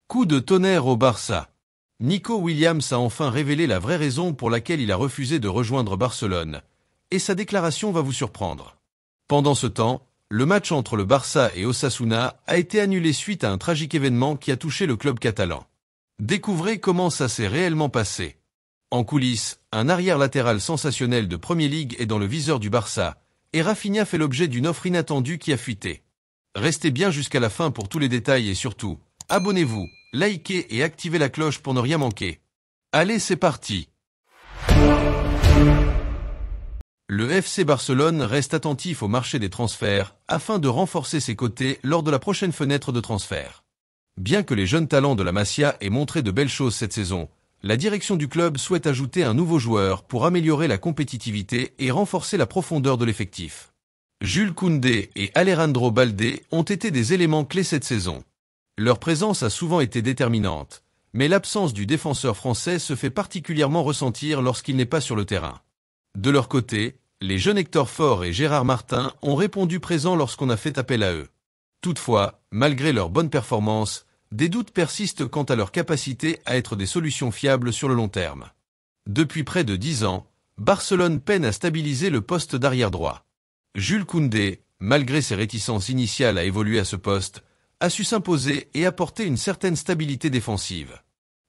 Coup de tonnerre au Barça. Nico Williams a enfin révélé la vraie raison pour laquelle il a refusé de rejoindre Barcelone, et sa déclaration va vous surprendre. Pendant ce temps, le match entre le Barça et Osasuna a été annulé suite à un tragique événement qui a touché le club catalan. Découvrez comment ça s'est réellement passé. En coulisses, un arrière latéral sensationnel de Premier League est dans le viseur du Barça, et Rafinha fait l'objet d'une offre inattendue qui a fuité. Restez bien jusqu'à la fin pour tous les détails et surtout, abonnez-vous, likez et activez la cloche pour ne rien manquer. Allez, c'est parti! Le FC Barcelone reste attentif au marché des transferts afin de renforcer ses côtés lors de la prochaine fenêtre de transfert. Bien que les jeunes talents de la Masia aient montré de belles choses cette saison, la direction du club souhaite ajouter un nouveau joueur pour améliorer la compétitivité et renforcer la profondeur de l'effectif. Jules Koundé et Alejandro Balde ont été des éléments clés cette saison. Leur présence a souvent été déterminante, mais l'absence du défenseur français se fait particulièrement ressentir lorsqu'il n'est pas sur le terrain. De leur côté, les jeunes Hector Fort et Gérard Martin ont répondu présents lorsqu'on a fait appel à eux. Toutefois, malgré leurs bonnes performances, des doutes persistent quant à leur capacité à être des solutions fiables sur le long terme. Depuis près de 10 ans, Barcelone peine à stabiliser le poste d'arrière droit. Jules Koundé, malgré ses réticences initiales à évoluer à ce poste, a su s'imposer et apporter une certaine stabilité défensive.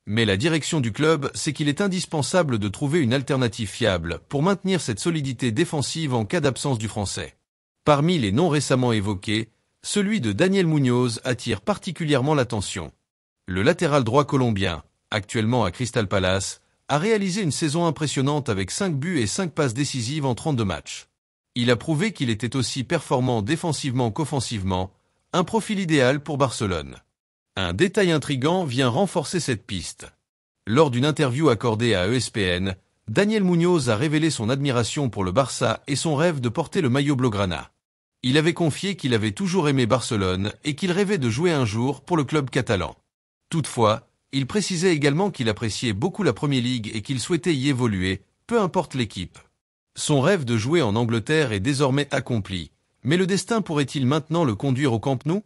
Mais la direction du club sait qu'il est indispensable de trouver une alternative fiable pour maintenir cette solidité défensive en cas d'absence du français. Parmi les noms récemment évoqués, celui de Daniel Muñoz attire particulièrement l'attention. Le latéral droit colombien, actuellement à Crystal Palace, a réalisé une saison impressionnante avec 5 buts et 5 passes décisives en 32 matchs. Il a prouvé qu'il était aussi performant défensivement qu'offensivement, un profil idéal pour Barcelone. Un détail intrigant vient renforcer cette piste. Lors d'une interview accordée à ESPN, Daniel Muñoz a révélé son admiration pour le Barça et son rêve de porter le maillot blaugrana. Il avait confié qu'il avait toujours aimé Barcelone et qu'il rêvait de jouer un jour pour le club catalan. Toutefois, il précisait également qu'il appréciait beaucoup la Premier League et qu'il souhaitait y évoluer, peu importe l'équipe. Son rêve de jouer en Angleterre est désormais accompli, mais le destin pourrait-il maintenant le conduire au Camp Nou ?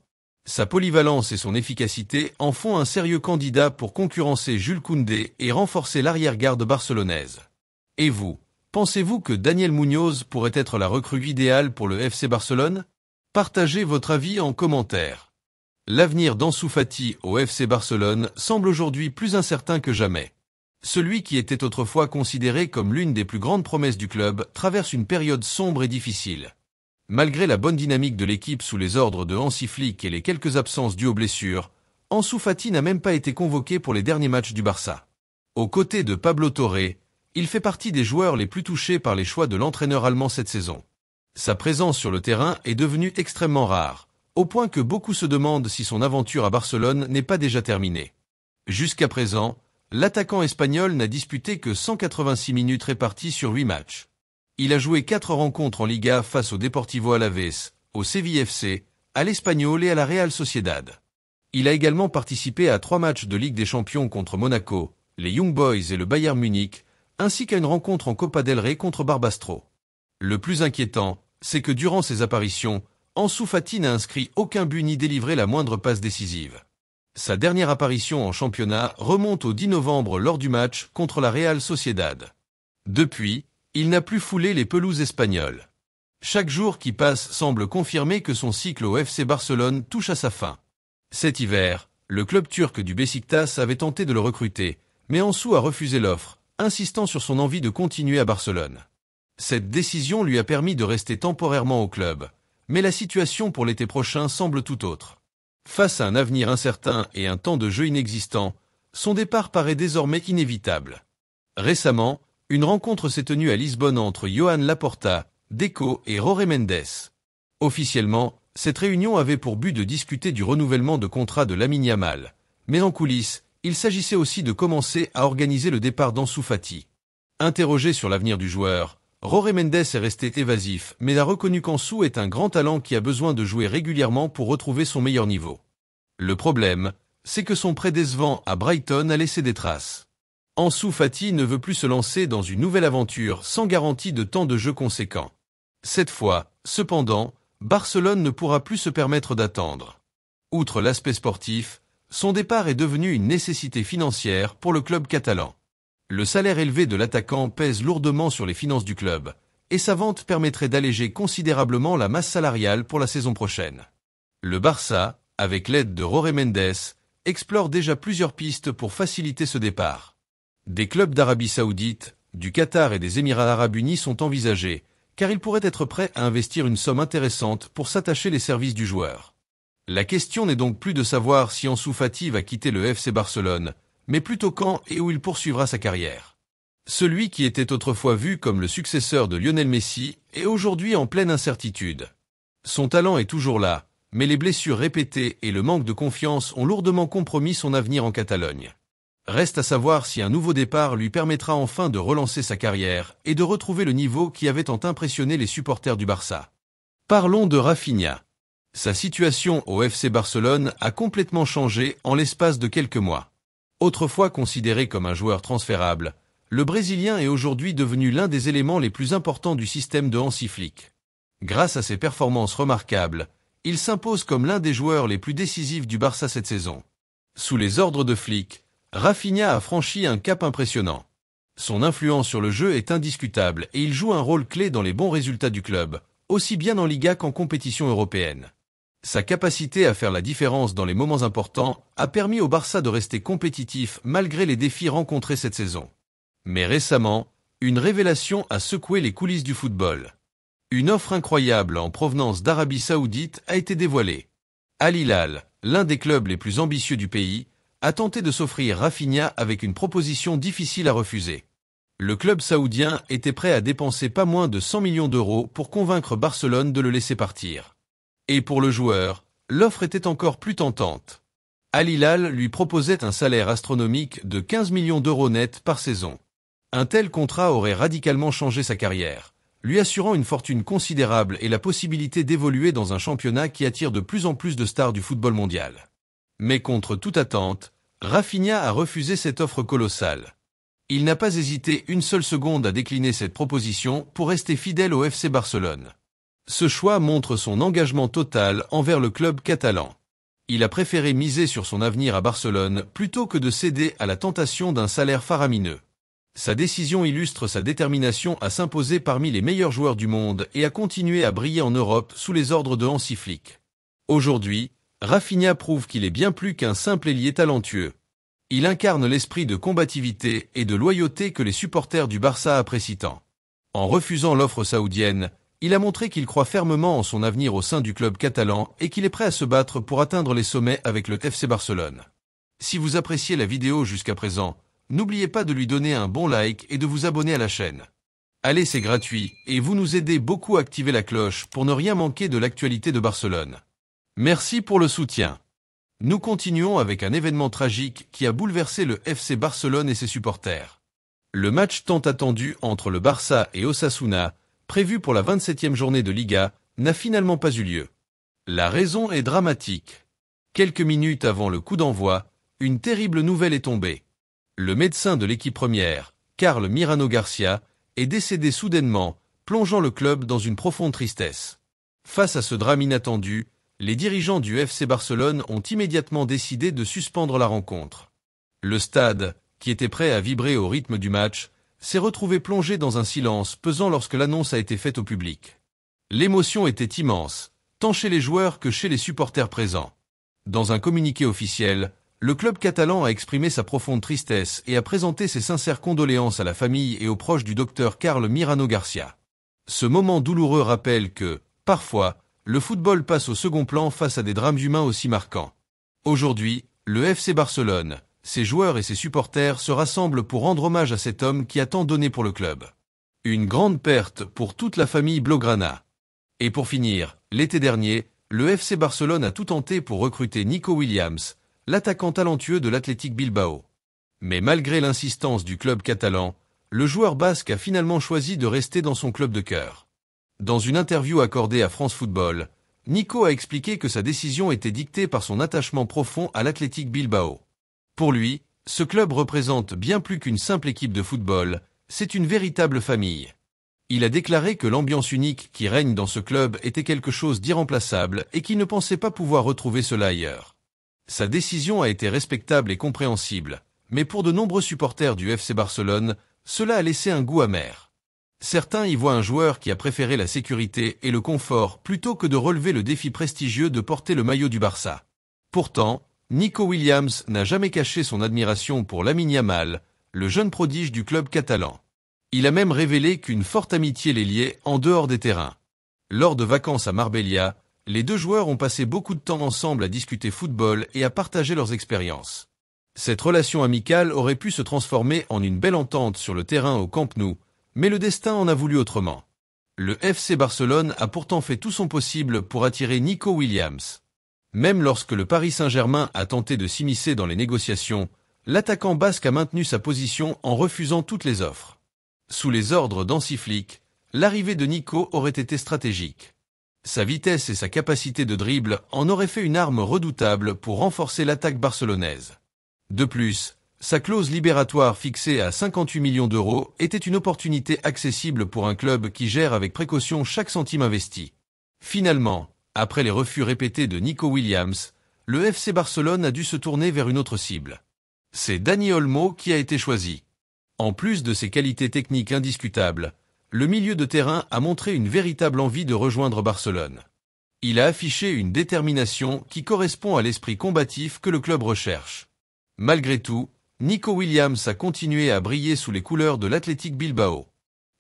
Sa polyvalence et son efficacité en font un sérieux candidat pour concurrencer Jules Koundé et renforcer l'arrière-garde barcelonaise. Et vous, pensez-vous que Daniel Muñoz pourrait être la recrue idéale pour le FC Barcelone ? Partagez votre avis en commentaire. L'avenir d'Ansu Fati au FC Barcelone semble aujourd'hui plus incertain que jamais. Celui qui était autrefois considéré comme l'une des plus grandes promesses du club traverse une période sombre et difficile. Malgré la bonne dynamique de l'équipe sous les ordres de Hansi Flick et les quelques absences dues aux blessures, Ansu Fati n'a même pas été convoqué pour les derniers matchs du Barça. Aux côtés de Pablo Torre, il fait partie des joueurs les plus touchés par les choix de l'entraîneur allemand cette saison. Sa présence sur le terrain est devenue extrêmement rare, au point que beaucoup se demandent si son aventure à Barcelone n'est pas déjà terminée. Jusqu'à présent, l'attaquant espagnol n'a disputé que 186 minutes réparties sur 8 matchs. Il a joué 4 rencontres en Liga face au Deportivo Alavés, au Séville FC, à l'Espanyol et à la Real Sociedad. Il a également participé à 3 matchs de Ligue des Champions contre Monaco, les Young Boys et le Bayern Munich, ainsi qu'à une rencontre en Copa del Rey contre Barbastro. Le plus inquiétant, c'est que durant ses apparitions, Ansu Fati n'a inscrit aucun but ni délivré la moindre passe décisive. Sa dernière apparition en championnat remonte au 10 novembre lors du match contre la Real Sociedad. Depuis, il n'a plus foulé les pelouses espagnoles. Chaque jour qui passe semble confirmer que son cycle au FC Barcelone touche à sa fin. Cet hiver, le club turc du Beşiktaş avait tenté de le recruter, mais Ansu a refusé l'offre, insistant sur son envie de continuer à Barcelone. Cette décision lui a permis de rester temporairement au club, mais la situation pour l'été prochain semble tout autre. Face à un avenir incertain et un temps de jeu inexistant, son départ paraît désormais inévitable. Récemment, une rencontre s'est tenue à Lisbonne entre Joan Laporta, Deco et Jorge Mendes. Officiellement, cette réunion avait pour but de discuter du renouvellement de contrat de Lamine Yamal, mais en coulisses, il s'agissait aussi de commencer à organiser le départ d'Ansu Fati. Interrogé sur l'avenir du joueur, Jorge Mendes est resté évasif, mais a reconnu qu'Ansu est un grand talent qui a besoin de jouer régulièrement pour retrouver son meilleur niveau. Le problème, c'est que son prêt décevant à Brighton a laissé des traces. Ansu Fati ne veut plus se lancer dans une nouvelle aventure sans garantie de temps de jeu conséquent. Cette fois, cependant, Barcelone ne pourra plus se permettre d'attendre. Outre l'aspect sportif, Son départ est devenu une nécessité financière pour le club catalan. Le salaire élevé de l'attaquant pèse lourdement sur les finances du club, et sa vente permettrait d'alléger considérablement la masse salariale pour la saison prochaine. Le Barça, avec l'aide de Jorge Mendes, explore déjà plusieurs pistes pour faciliter ce départ. Des clubs d'Arabie Saoudite, du Qatar et des Émirats Arabes Unis sont envisagés, car ils pourraient être prêts à investir une somme intéressante pour s'attacher les services du joueur. La question n'est donc plus de savoir si Ansu Fati va quitter le FC Barcelone, mais plutôt quand et où il poursuivra sa carrière. Celui qui était autrefois vu comme le successeur de Lionel Messi est aujourd'hui en pleine incertitude. Son talent est toujours là, mais les blessures répétées et le manque de confiance ont lourdement compromis son avenir en Catalogne. Reste à savoir si un nouveau départ lui permettra enfin de relancer sa carrière et de retrouver le niveau qui avait tant impressionné les supporters du Barça. Parlons de Rafinha. Sa situation au FC Barcelone a complètement changé en l'espace de quelques mois. Autrefois considéré comme un joueur transférable, le Brésilien est aujourd'hui devenu l'un des éléments les plus importants du système de Hansi Flick. Grâce à ses performances remarquables, il s'impose comme l'un des joueurs les plus décisifs du Barça cette saison. Sous les ordres de Flick, Rafinha a franchi un cap impressionnant. Son influence sur le jeu est indiscutable et il joue un rôle clé dans les bons résultats du club, aussi bien en Liga qu'en compétition européenne. Sa capacité à faire la différence dans les moments importants a permis au Barça de rester compétitif malgré les défis rencontrés cette saison. Mais récemment, une révélation a secoué les coulisses du football. Une offre incroyable en provenance d'Arabie Saoudite a été dévoilée. Al Hilal, l'un des clubs les plus ambitieux du pays, a tenté de s'offrir Rafinha avec une proposition difficile à refuser. Le club saoudien était prêt à dépenser pas moins de 100 millions d'euros pour convaincre Barcelone de le laisser partir. Et pour le joueur, l'offre était encore plus tentante. Al Hilal lui proposait un salaire astronomique de 15 millions d'euros net par saison. Un tel contrat aurait radicalement changé sa carrière, lui assurant une fortune considérable et la possibilité d'évoluer dans un championnat qui attire de plus en plus de stars du football mondial. Mais contre toute attente, Rafinha a refusé cette offre colossale. Il n'a pas hésité une seule seconde à décliner cette proposition pour rester fidèle au FC Barcelone. Ce choix montre son engagement total envers le club catalan. Il a préféré miser sur son avenir à Barcelone plutôt que de céder à la tentation d'un salaire faramineux. Sa décision illustre sa détermination à s'imposer parmi les meilleurs joueurs du monde et à continuer à briller en Europe sous les ordres de Hansi Flick. Aujourd'hui, Rafinha prouve qu'il est bien plus qu'un simple ailier talentueux. Il incarne l'esprit de combativité et de loyauté que les supporters du Barça apprécient tant. En refusant l'offre saoudienne, il a montré qu'il croit fermement en son avenir au sein du club catalan et qu'il est prêt à se battre pour atteindre les sommets avec le FC Barcelone. Si vous appréciez la vidéo jusqu'à présent, n'oubliez pas de lui donner un bon like et de vous abonner à la chaîne. Allez, c'est gratuit et vous nous aidez beaucoup à activer la cloche pour ne rien manquer de l'actualité de Barcelone. Merci pour le soutien. Nous continuons avec un événement tragique qui a bouleversé le FC Barcelone et ses supporters. Le match tant attendu entre le Barça et Osasuna, prévu pour la 27e journée de Liga, n'a finalement pas eu lieu. La raison est dramatique. Quelques minutes avant le coup d'envoi, une terrible nouvelle est tombée. Le médecin de l'équipe première, Carl Mirano Garcia, est décédé soudainement, plongeant le club dans une profonde tristesse. Face à ce drame inattendu, les dirigeants du FC Barcelone ont immédiatement décidé de suspendre la rencontre. Le stade, qui était prêt à vibrer au rythme du match, s'est retrouvé plongé dans un silence pesant lorsque l'annonce a été faite au public. L'émotion était immense, tant chez les joueurs que chez les supporters présents. Dans un communiqué officiel, le club catalan a exprimé sa profonde tristesse et a présenté ses sincères condoléances à la famille et aux proches du docteur Carl Mirano Garcia. Ce moment douloureux rappelle que, parfois, le football passe au second plan face à des drames humains aussi marquants. Aujourd'hui, le FC Barcelone, ses joueurs et ses supporters se rassemblent pour rendre hommage à cet homme qui a tant donné pour le club. Une grande perte pour toute la famille Blaugrana. Et pour finir, l'été dernier, le FC Barcelone a tout tenté pour recruter Nico Williams, l'attaquant talentueux de l'Athletic Bilbao. Mais malgré l'insistance du club catalan, le joueur basque a finalement choisi de rester dans son club de cœur. Dans une interview accordée à France Football, Nico a expliqué que sa décision était dictée par son attachement profond à l'Athletic Bilbao. Pour lui, ce club représente bien plus qu'une simple équipe de football, c'est une véritable famille. Il a déclaré que l'ambiance unique qui règne dans ce club était quelque chose d'irremplaçable et qu'il ne pensait pas pouvoir retrouver cela ailleurs. Sa décision a été respectable et compréhensible, mais pour de nombreux supporters du FC Barcelone, cela a laissé un goût amer. Certains y voient un joueur qui a préféré la sécurité et le confort plutôt que de relever le défi prestigieux de porter le maillot du Barça. Pourtant, Nico Williams n'a jamais caché son admiration pour Lamine Yamal, le jeune prodige du club catalan. Il a même révélé qu'une forte amitié les liait en dehors des terrains. Lors de vacances à Marbella, les deux joueurs ont passé beaucoup de temps ensemble à discuter football et à partager leurs expériences. Cette relation amicale aurait pu se transformer en une belle entente sur le terrain au Camp Nou, mais le destin en a voulu autrement. Le FC Barcelone a pourtant fait tout son possible pour attirer Nico Williams. Même lorsque le Paris Saint-Germain a tenté de s'immiscer dans les négociations, l'attaquant basque a maintenu sa position en refusant toutes les offres. Sous les ordres d'Hansi Flick, l'arrivée de Nico aurait été stratégique. Sa vitesse et sa capacité de dribble en auraient fait une arme redoutable pour renforcer l'attaque barcelonaise. De plus, sa clause libératoire fixée à 58 millions d'euros était une opportunité accessible pour un club qui gère avec précaution chaque centime investi. Finalement, après les refus répétés de Nico Williams, le FC Barcelone a dû se tourner vers une autre cible. C'est Dani Olmo qui a été choisi. En plus de ses qualités techniques indiscutables, le milieu de terrain a montré une véritable envie de rejoindre Barcelone. Il a affiché une détermination qui correspond à l'esprit combatif que le club recherche. Malgré tout, Nico Williams a continué à briller sous les couleurs de l'Athletic Bilbao.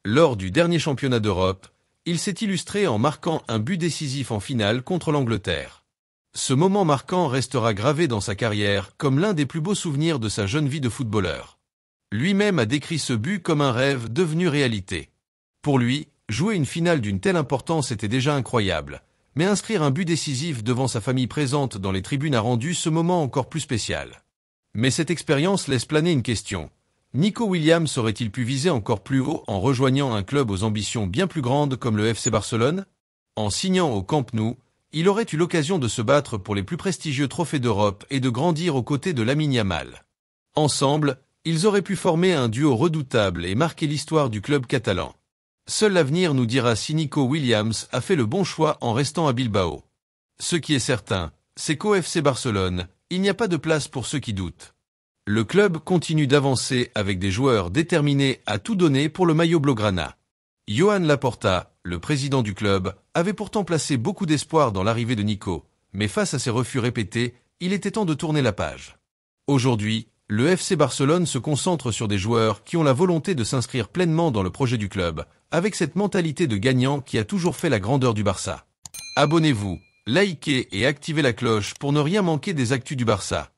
Lors du dernier championnat d'Europe, il s'est illustré en marquant un but décisif en finale contre l'Angleterre. Ce moment marquant restera gravé dans sa carrière comme l'un des plus beaux souvenirs de sa jeune vie de footballeur. Lui-même a décrit ce but comme un rêve devenu réalité. Pour lui, jouer une finale d'une telle importance était déjà incroyable, mais inscrire un but décisif devant sa famille présente dans les tribunes a rendu ce moment encore plus spécial. Mais cette expérience laisse planer une question. Nico Williams aurait-il pu viser encore plus haut en rejoignant un club aux ambitions bien plus grandes comme le FC Barcelone? En signant au Camp Nou, il aurait eu l'occasion de se battre pour les plus prestigieux trophées d'Europe et de grandir aux côtés de Lamine Yamal. Ensemble, ils auraient pu former un duo redoutable et marquer l'histoire du club catalan. Seul l'avenir nous dira si Nico Williams a fait le bon choix en restant à Bilbao. Ce qui est certain, c'est qu'au FC Barcelone, il n'y a pas de place pour ceux qui doutent. Le club continue d'avancer avec des joueurs déterminés à tout donner pour le maillot blaugrana. Joan Laporta, le président du club, avait pourtant placé beaucoup d'espoir dans l'arrivée de Nico, mais face à ses refus répétés, il était temps de tourner la page. Aujourd'hui, le FC Barcelone se concentre sur des joueurs qui ont la volonté de s'inscrire pleinement dans le projet du club, avec cette mentalité de gagnant qui a toujours fait la grandeur du Barça. Abonnez-vous, likez et activez la cloche pour ne rien manquer des actus du Barça.